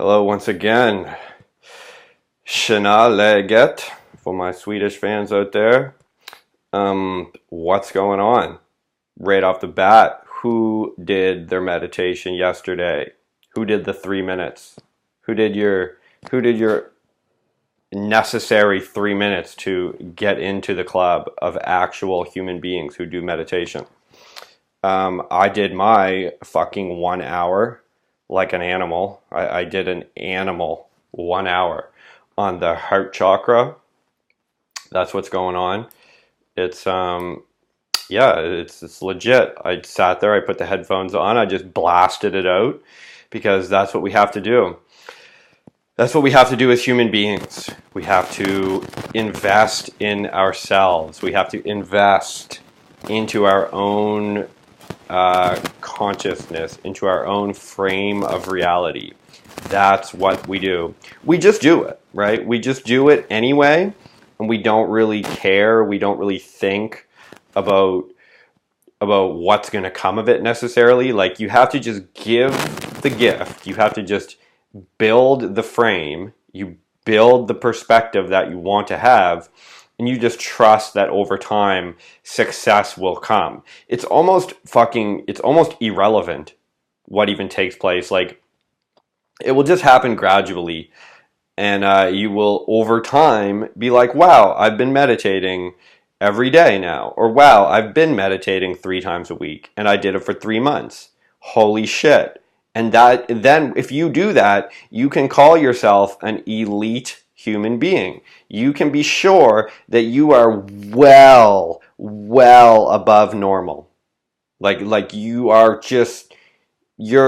Hello once again. Tjena läget for my Swedish fans out there. What's going on? Right off the bat, who did their meditation yesterday? Who did the 3 minutes? Who did your necessary 3 minutes to get into the club of actual human beings who do meditation? I did my fucking 1 hour like an animal. I did an animal 1 hour on the heart chakra. That's what's going on. It's yeah, it's legit. I sat there, I put the headphones on, I just blasted it out because that's what we have to do. That's what we have to do as human beings. We have to invest in ourselves. We have to invest into our own consciousness, into our own frame of reality. That's what we do. We just do it, right? We just do it anyway, and we don't really care. We don't really think about what's going to come of it necessarily. Like, you have to just give the gift. You have to just build the frame. You build the perspective that you want to have, and you just trust that over time success will come. It's almost irrelevant what even takes place. Like, it will just happen gradually, and you will over time be like, wow, I've been meditating every day now, or wow, I've been meditating 3 times a week and I did it for 3 months. Holy shit. And then if you do that, you can call yourself an elite human being. You can be sure that you are well above normal. Like you're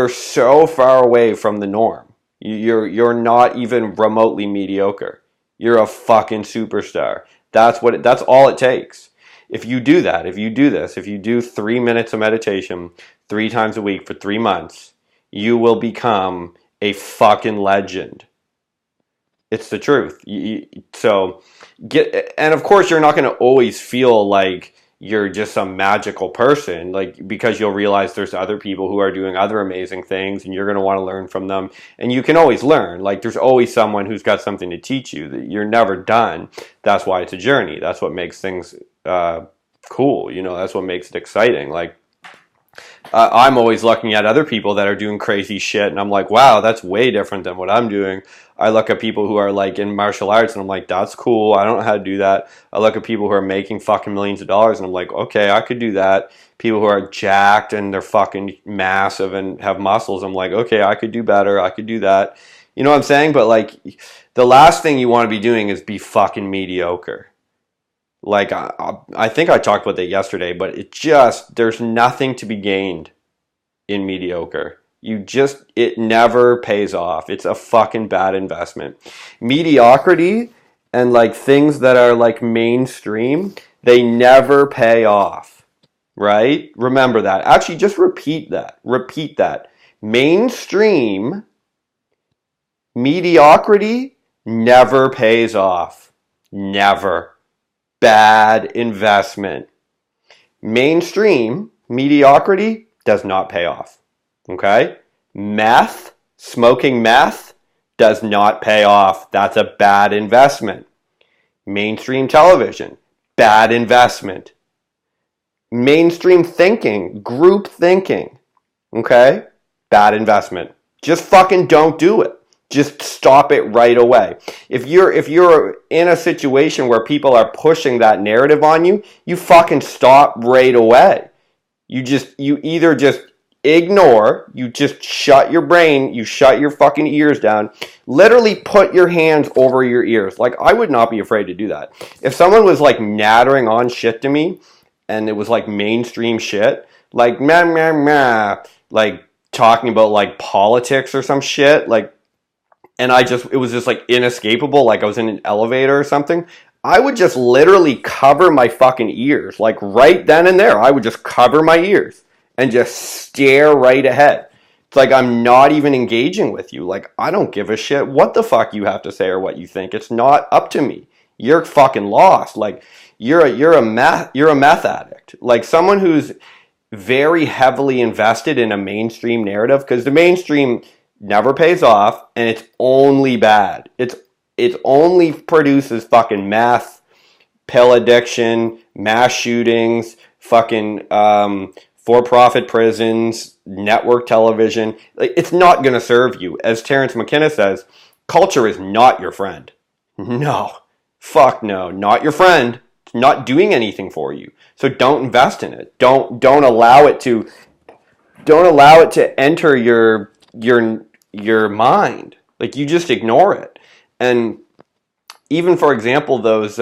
so far away from the norm. You're not even remotely mediocre. You're a fucking superstar. That's all it takes. If you do that, if you do this, if you do 3 minutes of meditation 3 times a week for 3 months, you will become a fucking legend. It's the truth. And of course, you're not going to always feel like you're just some magical person, like, because you'll realize there's other people who are doing other amazing things, and you're going to want to learn from them. And you can always learn. Like, there's always someone who's got something to teach you. That you're never done. That's why it's a journey. That's what makes things cool. You know, that's what makes it exciting. Like, I'm always looking at other people that are doing crazy shit, and I'm like, wow, that's way different than what I'm doing. I look at people who are like in martial arts, and I'm like, that's cool. I don't know how to do that. I look at people who are making fucking millions of dollars, and I'm like, okay, I could do that. People who are jacked and they're fucking massive and have muscles, I'm like, okay, I could do better. I could do that. You know what I'm saying? But like, the last thing you want to be doing is be fucking mediocre. Like, I think I talked about that yesterday, but there's nothing to be gained in mediocre. It never pays off. It's a fucking bad investment. Mediocrity and like things that are like mainstream, they never pay off, right? Remember that. Actually, just repeat that. Repeat that. Mainstream mediocrity never pays off. Never. Bad investment. Mainstream mediocrity does not pay off. Okay? Smoking meth does not pay off. That's a bad investment. Mainstream television, bad investment. Mainstream thinking, group thinking, okay? Bad investment. Just fucking don't do it. Just stop it right away. If you're in a situation where people are pushing that narrative on you, you fucking stop right away. You either just ignore, you just shut your brain, you shut your fucking ears down. Literally put your hands over your ears. Like, I would not be afraid to do that. If someone was like nattering on shit to me, and it was like mainstream shit, like meh meh meh, like talking about like politics or some shit, like, and it was just like inescapable, like I was in an elevator or something, I would just literally cover my fucking ears. Like, right then and there, I would just cover my ears and just stare right ahead. It's like, I'm not even engaging with you. Like, I don't give a shit what the fuck you have to say or what you think. It's not up to me. You're fucking lost. Like, you're a meth addict. Like, someone who's very heavily invested in a mainstream narrative, because the mainstream never pays off, and it's only bad. It only produces fucking meth, pill addiction, mass shootings, fucking for-profit prisons, network television. Like, it's not going to serve you. As Terence McKenna says, culture is not your friend. No. Fuck no. Not your friend. It's not doing anything for you. So don't invest in it. Don't allow it to enter your mind. Like, you just ignore it. And even, for example, those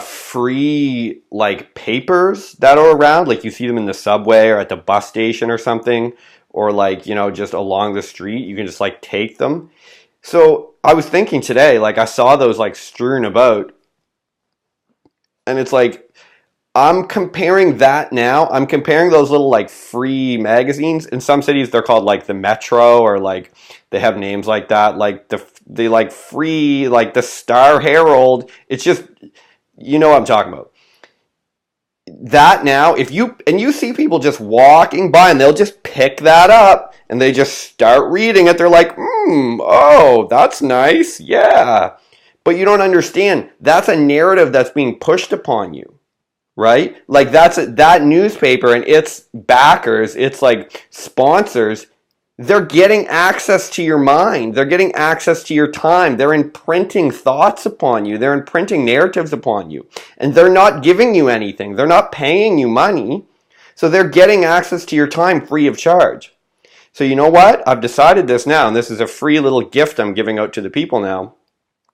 free like papers that are around, like you see them in the subway or at the bus station or something, or like, just along the street, you can just like take them. So I was thinking today, like I saw those like strewn about, and it's like, I'm comparing that now. I'm comparing those little like free magazines. In some cities, they're called like the Metro, or like they have names like that. Like the like free, like the Star Herald. It's just, you know what I'm talking about. That now, if you see people just walking by and they'll just pick that up and they just start reading it. They're like, oh, that's nice. Yeah. But you don't understand. That's a narrative that's being pushed upon you. Right? Like that newspaper and its backers, its like sponsors, they're getting access to your mind. They're getting access to your time. They're imprinting thoughts upon you. They're imprinting narratives upon you. And they're not giving you anything. They're not paying you money. So they're getting access to your time free of charge. So you know what? I've decided this now, and this is a free little gift I'm giving out to the people now.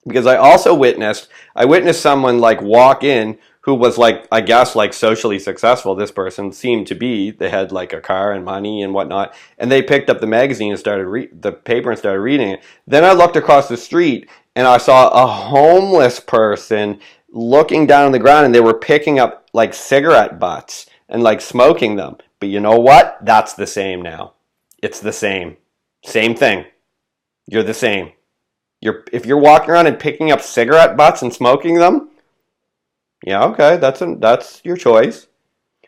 Because I witnessed someone like walk in who was like, I guess, like socially successful. This person seemed to be. They had like a car and money and whatnot. And they picked up the magazine and started the paper and started reading it. Then I looked across the street and I saw a homeless person looking down on the ground, and they were picking up like cigarette butts and like smoking them. But you know what? That's the same now. It's the same. Same thing. You're the same. If you're walking around and picking up cigarette butts and smoking them, yeah, okay, that's your choice.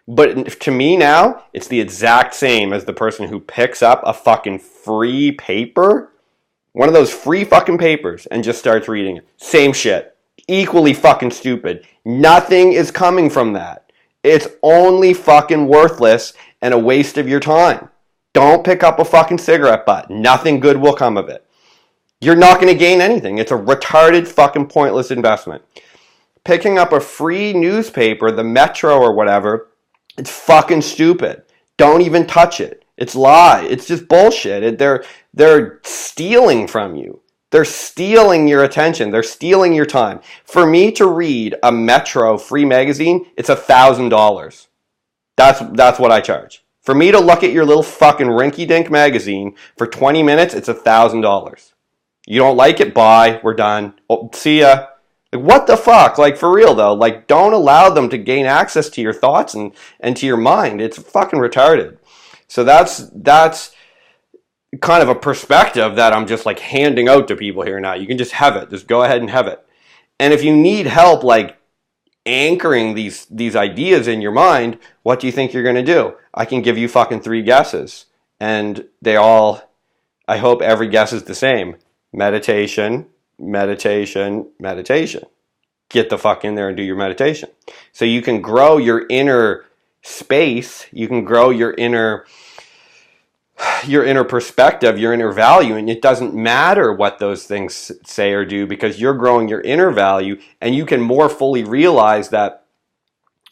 But to me now, it's the exact same as the person who picks up a fucking free paper, one of those free fucking papers, and just starts reading it. Same shit. Equally fucking stupid. Nothing is coming from that. It's only fucking worthless and a waste of your time. Don't pick up a fucking cigarette butt. Nothing good will come of it. You're not going to gain anything. It's a retarded fucking pointless investment. Picking up a free newspaper, the Metro or whatever, it's fucking stupid. Don't even touch it. It's lie. It's just bullshit. They're stealing from you. They're stealing your attention. They're stealing your time. For me to read a Metro free magazine, it's $1,000. That's what I charge. For me to look at your little fucking rinky-dink magazine for 20 minutes, it's $1,000. You don't like it? Bye. We're done. Oh, see ya. Like, what the fuck? Like, for real though, like, don't allow them to gain access to your thoughts and to your mind. It's fucking retarded. So that's kind of a perspective that I'm just like handing out to people here now. You can just have it. Just go ahead and have it. And if you need help, like anchoring these ideas in your mind, what do you think you're going to do? I can give you fucking 3 guesses, and I hope every guess is the same. Meditation, meditation, meditation. Get the fuck in there and do your meditation. So you can grow your inner space, you can grow your inner perspective, your inner value, and it doesn't matter what those things say or do, because you're growing your inner value, and you can more fully realize that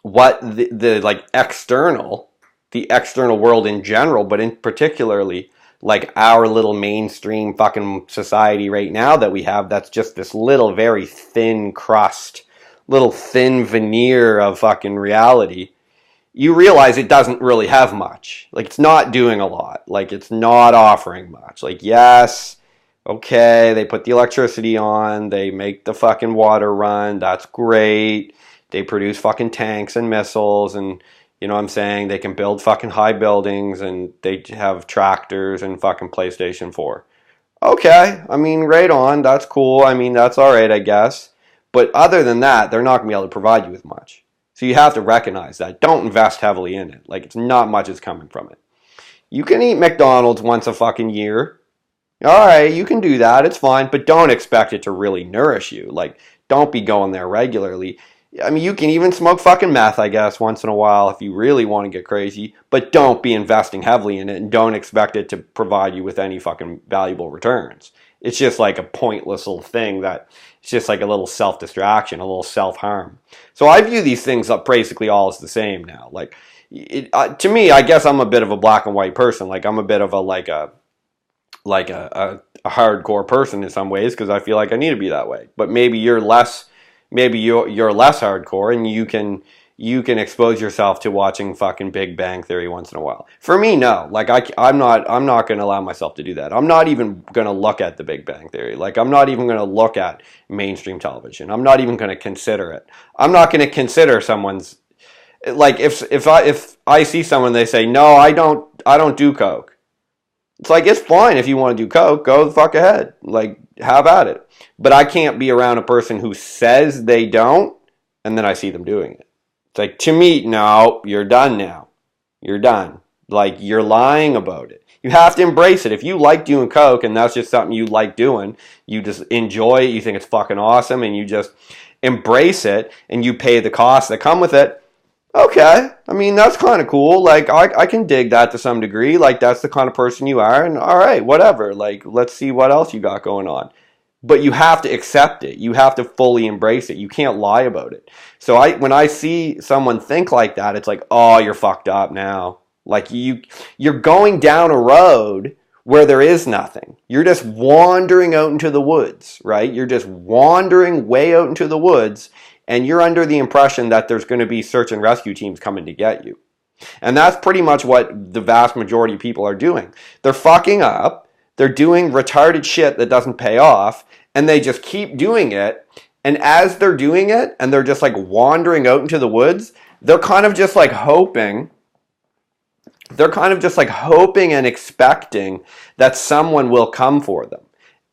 what the like the external world in general, but in particularly like our little mainstream fucking society right now that we have, that's just this little very thin crust, little thin veneer of fucking reality. You realize it doesn't really have much. Like, it's not doing a lot. Like, it's not offering much. Like, yes, okay, they put the electricity on, they make the fucking water run, that's great. They produce fucking tanks and missiles, and you know what I'm saying? They can build fucking high buildings, and they have tractors and fucking PlayStation 4. Okay, I mean, right on, that's cool. I mean, that's alright, I guess. But other than that, they're not going to be able to provide you with much. So you have to recognize that. Don't invest heavily in it. Like, it's not much is coming from it. You can eat McDonald's once a fucking year. All right, you can do that. It's fine, but don't expect it to really nourish you. Like, don't be going there regularly. I mean, you can even smoke fucking meth, I guess, once in a while if you really want to get crazy, but don't be investing heavily in it and don't expect it to provide you with any fucking valuable returns. It's just like a pointless little thing that it's just like a little self-distraction, a little self-harm. So I view these things up basically all as the same now. Like, to me, I guess I'm a bit of a black and white person. Like, I'm a bit of a a hardcore person in some ways because I feel like I need to be that way. But maybe you're less hardcore and you can expose yourself to watching fucking Big Bang Theory once in a while. For me, no. Like I'm not going to allow myself to do that. I'm not even going to look at the Big Bang Theory. Like I'm not even going to look at mainstream television. I'm not even going to consider it. I'm not going to consider someone's like if I see someone they say, "No, I don't do coke." It's like, it's fine if you want to do coke, go the fuck ahead. Like, have at it. But I can't be around a person who says they don't, and then I see them doing it. It's like, to me, no, you're done now. You're done. Like, you're lying about it. You have to embrace it. If you like doing coke, and that's just something you like doing, you just enjoy it, you think it's fucking awesome, and you just embrace it, and you pay the costs that come with it, okay, I mean, that's kind of cool. Like, I can dig that to some degree. Like, that's the kind of person you are. And all right, whatever. Like, let's see what else you got going on. But you have to accept it. You have to fully embrace it. You can't lie about it. So when I see someone think like that, it's like, oh, you're fucked up now. Like, you're going down a road where there is nothing. You're just wandering out into the woods, right? You're just wandering way out into the woods. And you're under the impression that there's going to be search and rescue teams coming to get you. And that's pretty much what the vast majority of people are doing. They're fucking up. They're doing retarded shit that doesn't pay off. And they just keep doing it. And as they're doing it, and they're just like wandering out into the woods, they're kind of just like hoping. They're kind of just like hoping and expecting that someone will come for them.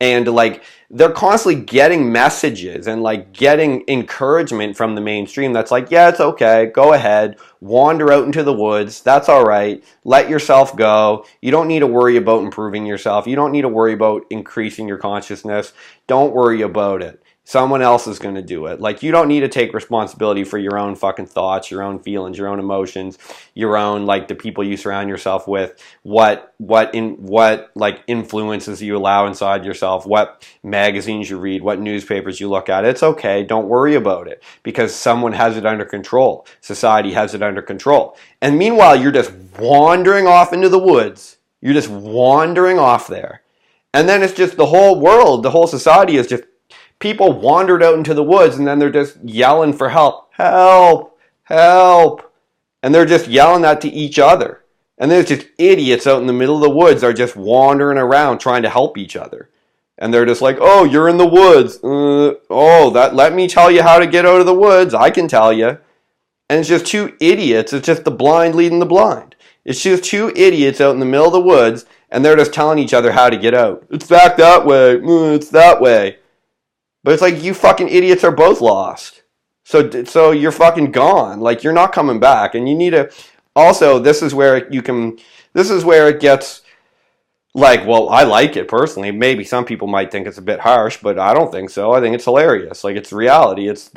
And like they're constantly getting messages and like getting encouragement from the mainstream that's like, yeah, it's okay, go ahead, wander out into the woods, that's all right, let yourself go, you don't need to worry about improving yourself, you don't need to worry about increasing your consciousness, don't worry about it. Someone else is going to do it. Like, you don't need to take responsibility for your own fucking thoughts, your own feelings, your own emotions, your own, like, the people you surround yourself with, what like influences you allow inside yourself, what magazines you read, what newspapers you look at. It's okay. Don't worry about it because someone has it under control. Society has it under control. And meanwhile, you're just wandering off into the woods. You're just wandering off there. And then it's just the whole world, the whole society is just people wandered out into the woods and then they're just yelling for help. Help! Help! And they're just yelling that to each other. And there's just idiots out in the middle of the woods are just wandering around trying to help each other. And they're just like, oh, you're in the woods. Let me tell you how to get out of the woods. I can tell you. And it's just two idiots. It's just the blind leading the blind. It's just two idiots out in the middle of the woods and they're just telling each other how to get out. It's back that way. It's that way. But it's like, you fucking idiots are both lost. So you're fucking gone. Like, you're not coming back. And you need to... Also, this is where it gets... Like, well, I like it personally. Maybe some people might think it's a bit harsh, but I don't think so. I think it's hilarious. Like, it's reality. It's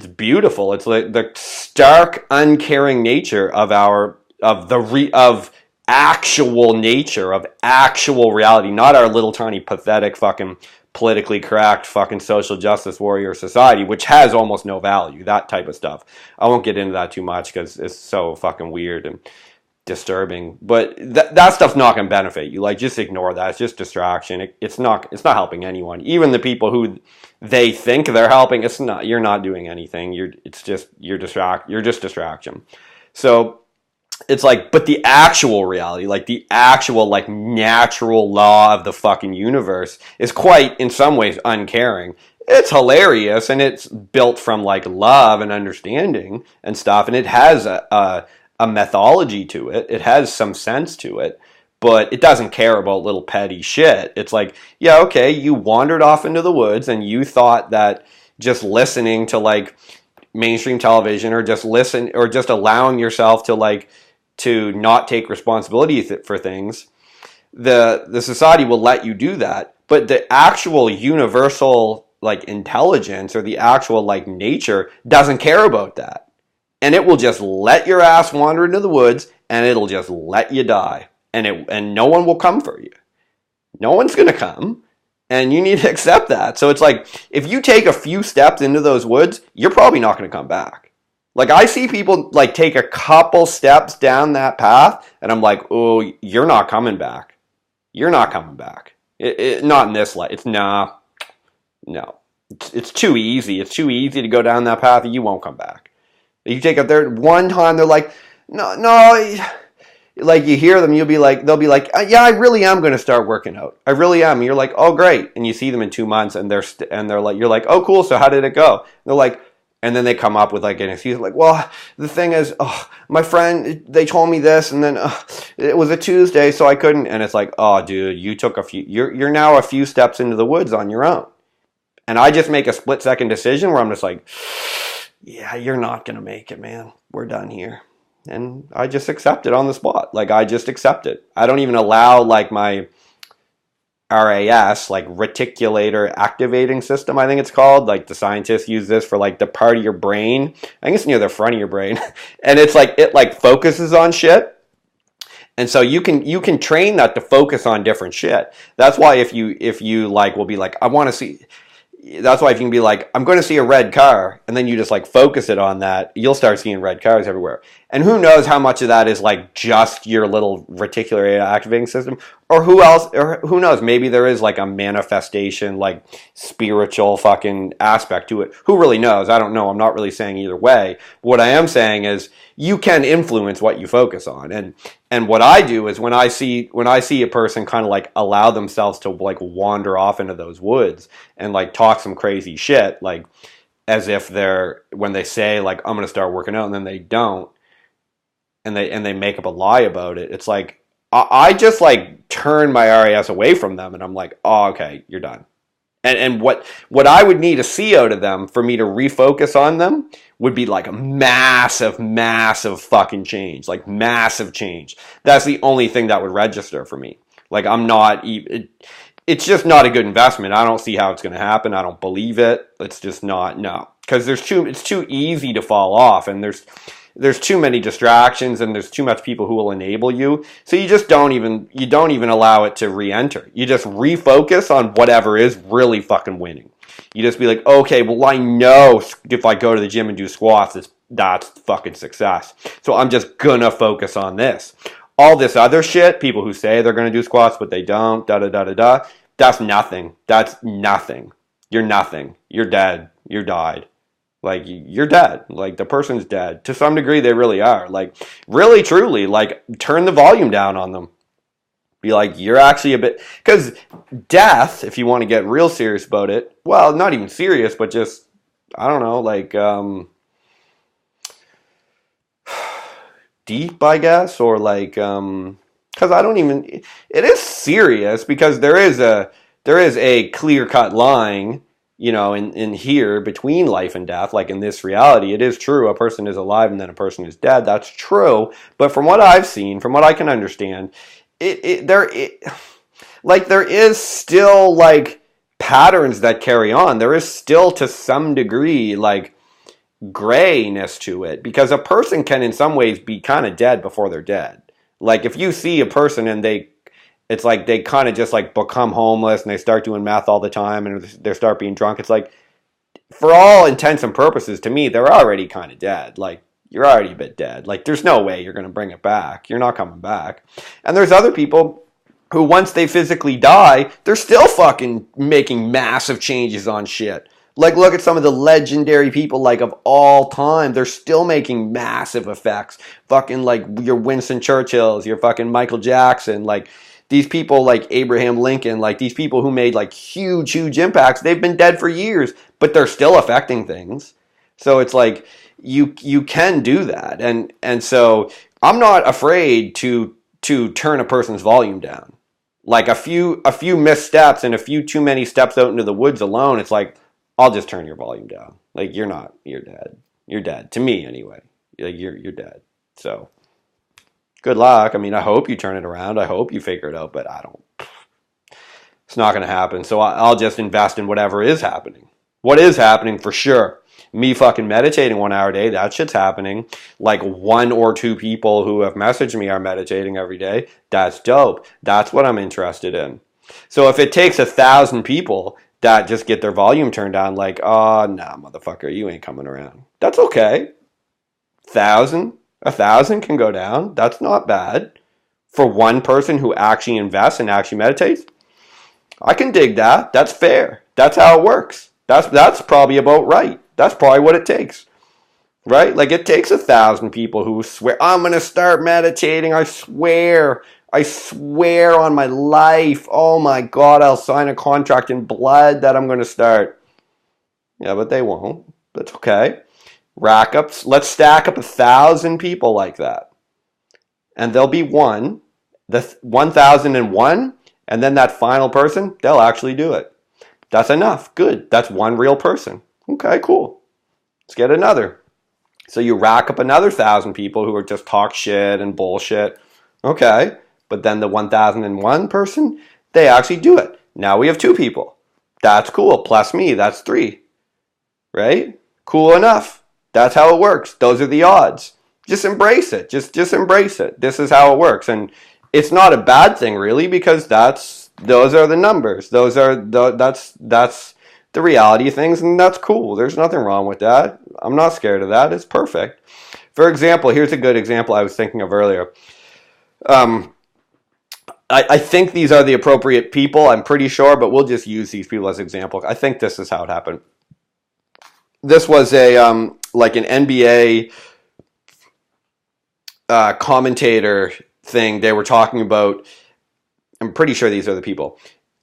beautiful. It's like the stark, uncaring nature of actual nature, of actual reality. Not our little tiny pathetic fucking politically correct fucking social justice warrior society, which has almost no value, that type of stuff. I won't get into that too much because it's so fucking weird and disturbing. But that stuff's not going to benefit you. Like, just ignore that. It's just distraction. It's not helping anyone. Even the people who they think they're helping, it's not. You're not doing anything. You're just distraction. So it's like, but the actual reality, like the actual, like, natural law of the fucking universe is quite, in some ways, uncaring. It's hilarious, and it's built from, like, love and understanding and stuff, and it has a methodology to it. It has some sense to it, but it doesn't care about little petty shit. It's like, yeah, okay, you wandered off into the woods, and you thought that just listening to, like, mainstream television or just allowing yourself to, like, to not take responsibility for things, the society will let you do that. But the actual universal like intelligence or the actual like nature doesn't care about that. And it will just let your ass wander into the woods and it'll just let you die. And no one will come for you. No one's going to come. And you need to accept that. So it's like, if you take a few steps into those woods, you're probably not going to come back. Like, I see people like take a couple steps down that path and I'm like, oh, you're not coming back. You're not coming back. Not in this light. It's nah. No. It's too easy. It's too easy to go down that path and you won't come back. You take it there one time, they're like, no. Like you hear them, they'll be like, yeah, I really am going to start working out. I really am. And you're like, oh, great. And you see them in 2 months and they're like, you're like, oh, cool. So how did it go? And they're like, and then they come up with like an excuse like, well, the thing is, my friend, they told me this and then it was a Tuesday, so I couldn't. And it's like, oh, dude, you're now a few steps into the woods on your own. And I just make a split-second decision where I'm just like, yeah, you're not going to make it, man. We're done here. And I just accept it on the spot. Like, I just accept it. I don't even allow, like, my RAS, like, reticular activating system, I think it's called. Like, the scientists use this for, like, the part of your brain. I think it's near the front of your brain. And it's like, it, like, focuses on shit. And so you can train that to focus on different shit. That's why if you like, will be like, I want to see... That's why if you can be like, I'm going to see a red car, and then you just like focus it on that, you'll start seeing red cars everywhere. And who knows how much of that is like just your little reticular activating system, or who knows, maybe there is like a manifestation, like spiritual fucking aspect to it. Who really knows? I don't know. I'm not really saying either way. What I am saying is you can influence what you focus on. And what I do is when I see a person kind of like allow themselves to like wander off into those woods and like talk some crazy shit, like as if when they say like, I'm going to start working out and then they don't, and they make up a lie about it. It's like, I just like turn my RAS away from them and I'm like, oh, okay, you're done. And what I would need to see out of them for me to refocus on them would be like a massive, massive fucking change. Like massive change. That's the only thing that would register for me. Like it's just not a good investment. I don't see how it's going to happen. I don't believe it. It's just not, no. Because it's too easy to fall off and there's too many distractions and there's too much people who will enable you. So you just don't even allow it to re-enter. You just refocus on whatever is really fucking winning. You just be like, okay, well, I know if I go to the gym and do squats, that's fucking success. So I'm just gonna focus on this. All this other shit, people who say they're gonna do squats, but they don't, da-da-da-da-da, that's nothing. That's nothing. You're nothing. You're dead. You died. Like, you're dead. Like, the person's dead. To some degree, they really are. Like, really, truly, like, turn the volume down on them. Be like, you're actually a bit... Because death, if you want to get real serious about it, well, not even serious, but just, I don't know, like, deep, I guess, or like, because I don't even... It is serious, because there is a clear-cut line, you know, in here between life and death, like in this reality. It is true, a person is alive and then a person is dead. That's true. But from what I've seen, from what I can understand, there is still like patterns that carry on. There is still to some degree like grayness to it, because a person can in some ways be kind of dead before they're dead. Like if you see a person and it's like they kind of just like become homeless and they start doing meth all the time and they start being drunk. It's like, for all intents and purposes, to me, they're already kind of dead. Like, you're already a bit dead. Like, there's no way you're going to bring it back. You're not coming back. And there's other people who, once they physically die, they're still fucking making massive changes on shit. Like, look at some of the legendary people, like, of all time. They're still making massive effects. Fucking, like, your Winston Churchills, your fucking Michael Jackson, like... These people like Abraham Lincoln, like these people who made like huge, huge impacts, they've been dead for years, but they're still affecting things. So it's like you can do that. And so I'm not afraid to turn a person's volume down. Like a few missteps and a few too many steps out into the woods alone, it's like, I'll just turn your volume down. Like you're dead. You're dead. To me anyway. Like you're dead. So Good luck. I mean, I hope you turn it around. I hope you figure it out, but I don't. It's not going to happen. So I'll just invest in whatever is happening. What is happening for sure? Me fucking meditating 1 hour a day, that shit's happening. Like 1 or 2 people who have messaged me are meditating every day. That's dope. That's what I'm interested in. So if it takes 1,000 people that just get their volume turned down, like, oh, nah, motherfucker, you ain't coming around. That's okay. 1,000? 1,000 can go down. That's not bad. For one person who actually invests and actually meditates, I can dig that. That's fair. That's how it works. That's probably about right. That's probably what it takes. Right? Like it takes 1,000 people who swear, I'm gonna start meditating, I swear. I swear on my life. Oh my God, I'll sign a contract in blood that I'm gonna start. Yeah, but they won't. That's okay. Rack up, let's stack up 1,000 people like that. And there'll be one, the 1,001, and then that final person, they'll actually do it. That's enough. Good. That's one real person. Okay, cool. Let's get another. So you rack up another 1,000 people who are just talk shit and bullshit. Okay. But then the 1,001 person, they actually do it. Now we have 2 people. That's cool. Plus me, that's 3. Right? Cool enough. That's how it works. Those are the odds. Just embrace it. Just embrace it. This is how it works. And it's not a bad thing really, because those are the numbers. That's the reality of things, and that's cool. There's nothing wrong with that. I'm not scared of that. It's perfect. For example, here's a good example I was thinking of earlier. I think these are the appropriate people. I'm pretty sure, but we'll just use these people as examples. I think this is how it happened. This was like an NBA commentator thing. They were talking about, I'm pretty sure these are the people.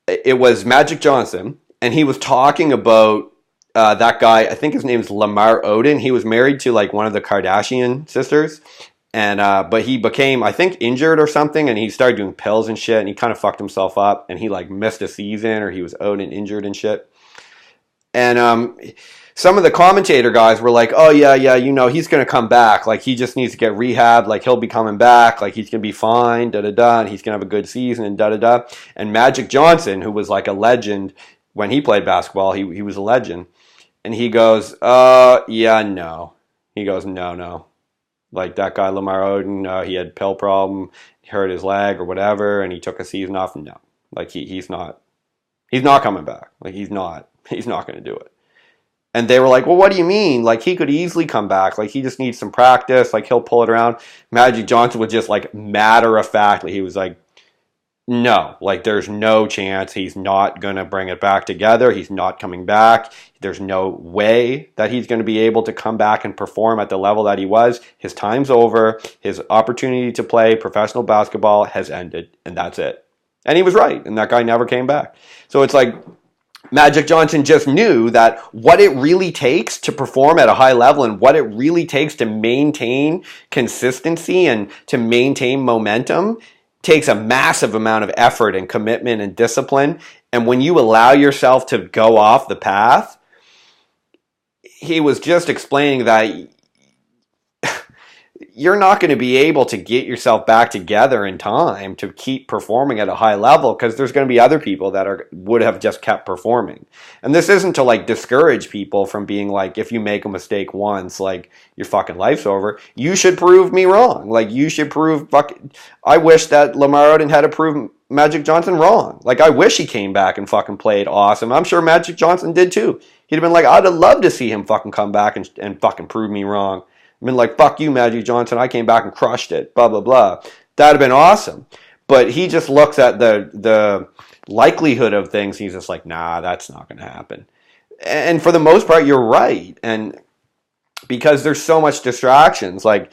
It was Magic Johnson, and he was talking about that guy. I think his name's Lamar Odom. He was married to like one of the Kardashian sisters, and but he became, I think, injured or something, and he started doing pills and shit, and he kind of fucked himself up, and he like missed a season, or he was out and injured and shit. And some of the commentator guys were like, oh yeah, you know, he's going to come back. Like he just needs to get rehab. Like he'll be coming back. Like he's going to be fine, da-da-da. And he's going to have a good season and da-da-da. And Magic Johnson, who was like a legend when he played basketball, he was a legend. And he goes, yeah, no. He goes, no. Like that guy, Lamar Odom, he had pill problem, he hurt his leg or whatever, and he took a season off. No. Like he's not coming back. Like he's not going to do it. And they were like, well, what do you mean? Like, he could easily come back. Like, he just needs some practice. Like, he'll pull it around. Magic Johnson was just, like, matter-of-factly. He was like, no. Like, there's no chance. He's not going to bring it back together. He's not coming back. There's no way that he's going to be able to come back and perform at the level that he was. His time's over. His opportunity to play professional basketball has ended. And that's it. And he was right. And that guy never came back. So it's like, Magic Johnson just knew that what it really takes to perform at a high level and what it really takes to maintain consistency and to maintain momentum takes a massive amount of effort and commitment and discipline. And when you allow yourself to go off the path, he was just explaining that you're not going to be able to get yourself back together in time to keep performing at a high level, because there's going to be other people that would have just kept performing. And this isn't to like discourage people from being like, if you make a mistake once, like your fucking life's over. You should prove me wrong. Like you should prove I wish that Lamar Odom had to prove Magic Johnson wrong. Like I wish he came back and fucking played awesome. I'm sure Magic Johnson did too. He'd have been like, I'd have loved to see him fucking come back and fucking prove me wrong. I mean, like, fuck you, Magic Johnson. I came back and crushed it. Blah, blah, blah. That'd have been awesome. But he just looks at the likelihood of things. He's just like, nah, that's not going to happen. And for the most part, you're right. And because there's so much distractions. Like,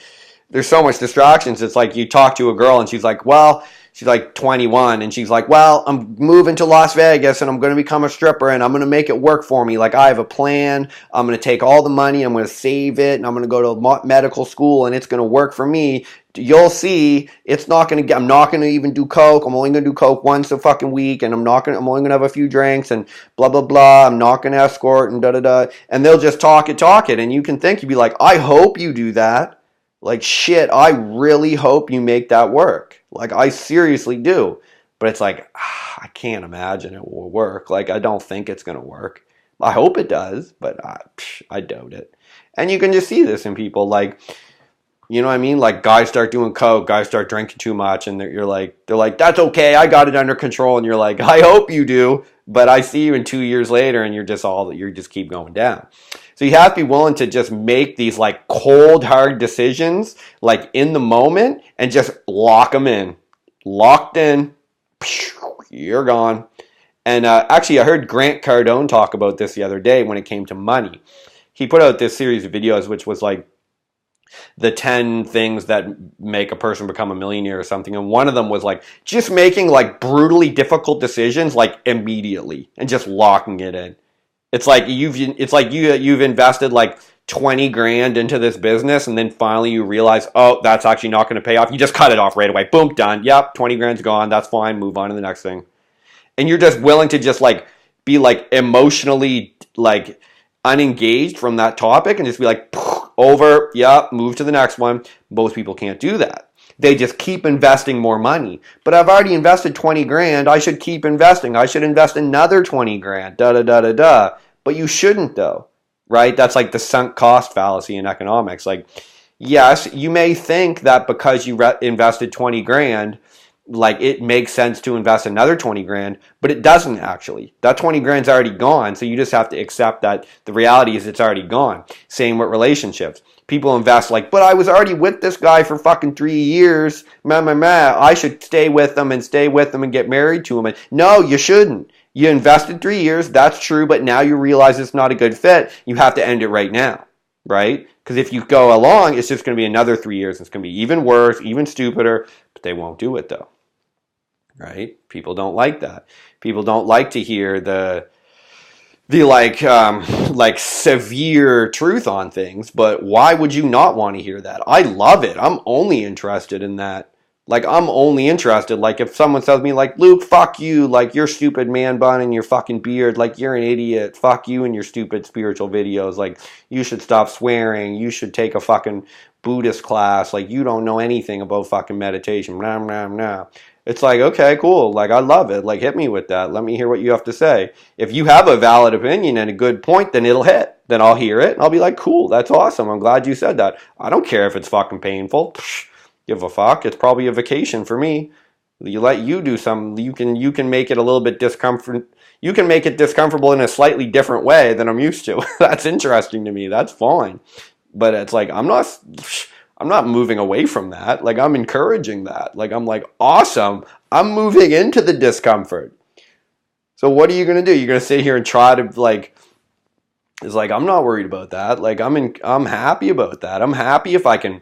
there's so much distractions. It's like you talk to a girl and she's like, well, she's like 21 and she's like, well, I'm moving to Las Vegas and I'm going to become a stripper and I'm going to make it work for me. Like I have a plan. I'm going to take all the money. I'm going to save it and I'm going to go to medical school and it's going to work for me. You'll see. I'm not going to even do coke. I'm only going to do coke once a fucking week and I'm only going to have a few drinks and blah, blah, blah. I'm not going to escort and da, da, da. And they'll just talk it. And you can think, you'd be like, I hope you do that. Like, shit, I really hope you make that work. Like, I seriously do. But it's like, I can't imagine it will work. Like, I don't think it's going to work. I hope it does, but I doubt it. And you can just see this in people. Like, you know what I mean? Like, guys start doing coke, guys start drinking too much, and they're like, that's okay, I got it under control. And you're like, I hope you do. But I see you in 2 years later, and you just keep going down. So you have to be willing to just make these like cold, hard decisions, like in the moment, and just lock them in. Locked in, you're gone. And actually, I heard Grant Cardone talk about this the other day when it came to money. He put out this series of videos, which was like the 10 things that make a person become a millionaire or something. And one of them was like just making like brutally difficult decisions like immediately and just locking it in. It's like you've invested like 20 grand into this business, and then finally you realize, oh, that's actually not going to pay off. You just cut it off right away. Boom, done. Yep, 20 grand's gone. That's fine. Move on to the next thing. And you're just willing to just like be like emotionally like unengaged from that topic and just be like, over, yep, move to the next one. Most people can't do that. They just keep investing more money. But I've already invested 20 grand. I should keep investing. I should invest another 20 grand. Da da da da da. But you shouldn't though, right? That's like the sunk cost fallacy in economics. Like, yes, you may think that because you invested 20 grand, like it makes sense to invest another 20 grand, but it doesn't actually. That 20 grand's already gone, so you just have to accept that the reality is it's already gone. Same with relationships. People invest like, but I was already with this guy for fucking 3 years. I should stay with them and get married to him. And no, you shouldn't. You invested 3 years, that's true, but now you realize it's not a good fit. You have to end it right now, right? Because if you go along, it's just going to be another 3 years. It's going to be even worse, even stupider, but they won't do it though. Right? People don't like that. People don't like to hear the like severe truth on things, but why would you not want to hear that? I love it. I'm only interested in that. Like, I'm only interested, like, if someone tells me, like, Luke, fuck you, like, your stupid man bun and your fucking beard, like, you're an idiot, fuck you and your stupid spiritual videos, like, you should stop swearing, you should take a fucking Buddhist class, like, you don't know anything about fucking meditation, blah, blah, blah. It's like, okay, cool, like, I love it, like, hit me with that, let me hear what you have to say. If you have a valid opinion and a good point, then it'll hit. Then I'll hear it, and I'll be like, cool, that's awesome, I'm glad you said that. I don't care if it's fucking painful. Psh, give a fuck. It's probably a vacation for me. You do some. You can make it a little bit discomfort. You can make it discomfortable in a slightly different way than I'm used to. That's interesting to me. That's fine. But it's like I'm not moving away from that. Like, I'm encouraging that. Like, I'm like, awesome. I'm moving into the discomfort. So what are you gonna do? You're gonna sit here and try to like. It's like, I'm not worried about that. Like, I'm happy about that. I'm happy if I can.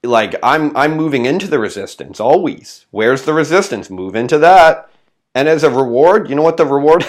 Like, I'm moving into the resistance always. Where's the resistance? Move into that. And as a reward, you know what the reward?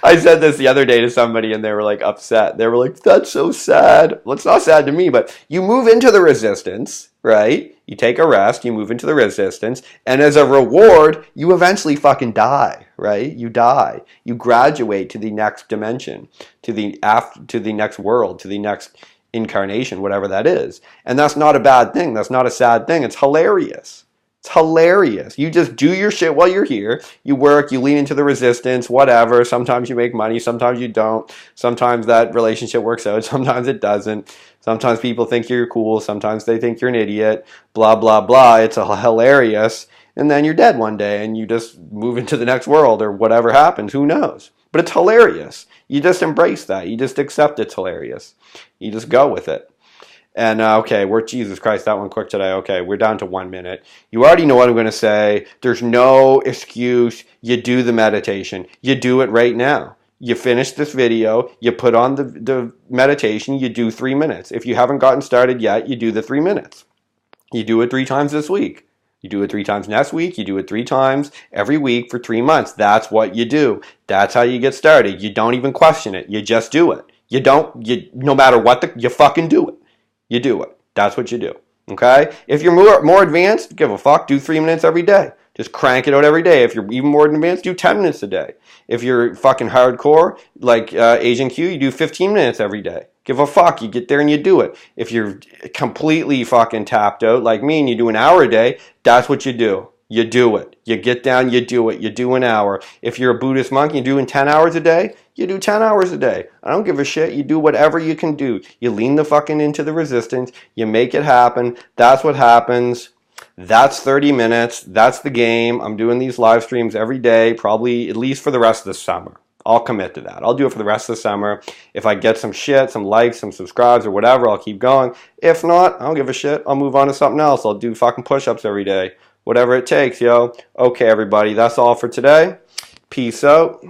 I said this the other day to somebody and they were like upset. They were like, that's so sad. Well, it's not sad to me, but you move into the resistance, right? You take a rest, you move into the resistance, and as a reward, you eventually fucking die, right? You die. You graduate to the next dimension, to the next world, to the next incarnation, whatever that is. And that's not a bad thing. That's not a sad thing. It's hilarious. It's hilarious. You just do your shit while you're here. You work, you lean into the resistance, whatever. Sometimes you make money, sometimes you don't. Sometimes that relationship works out, sometimes it doesn't. Sometimes people think you're cool, sometimes they think you're an idiot, blah, blah, blah. It's hilarious. And then you're dead one day and you just move into the next world or whatever happens. Who knows? But it's hilarious. You just embrace that. You just accept it's hilarious. You just go with it. And okay, we're Jesus Christ, that one quick today. Okay, we're down to 1 minute. You already know what I'm going to say. There's no excuse. You do the meditation. You do it right now. You finish this video. You put on the meditation. You do 3 minutes. If you haven't gotten started yet, you do the 3 minutes. You do it 3 times this week. You do it 3 times next week. You do it 3 times every week for 3 months. That's what you do. That's how you get started. You don't even question it. You just do it. No matter what, you fucking do it. You do it. That's what you do. Okay? If you're more advanced, give a fuck. Do 3 minutes every day. Just crank it out every day. If you're even more advanced, do 10 minutes a day. If you're fucking hardcore, like Agent Q, you do 15 minutes every day. Give a fuck. You get there and you do it. If you're completely fucking tapped out like me and you do an hour a day, that's what you do. You do it. You get down, you do it. You do an hour. If you're a Buddhist monk and you're doing 10 hours a day, you do 10 hours a day. I don't give a shit. You do whatever you can do. You lean the fucking into the resistance. You make it happen. That's what happens. That's 30 minutes. That's the game. I'm doing these live streams every day, probably at least for the rest of the summer. I'll commit to that. I'll do it for the rest of the summer. If I get some shit, some likes, some subscribes or whatever, I'll keep going. If not, I don't give a shit. I'll move on to something else. I'll do fucking push-ups every day. Whatever it takes, yo. Okay, everybody. That's all for today. Peace out.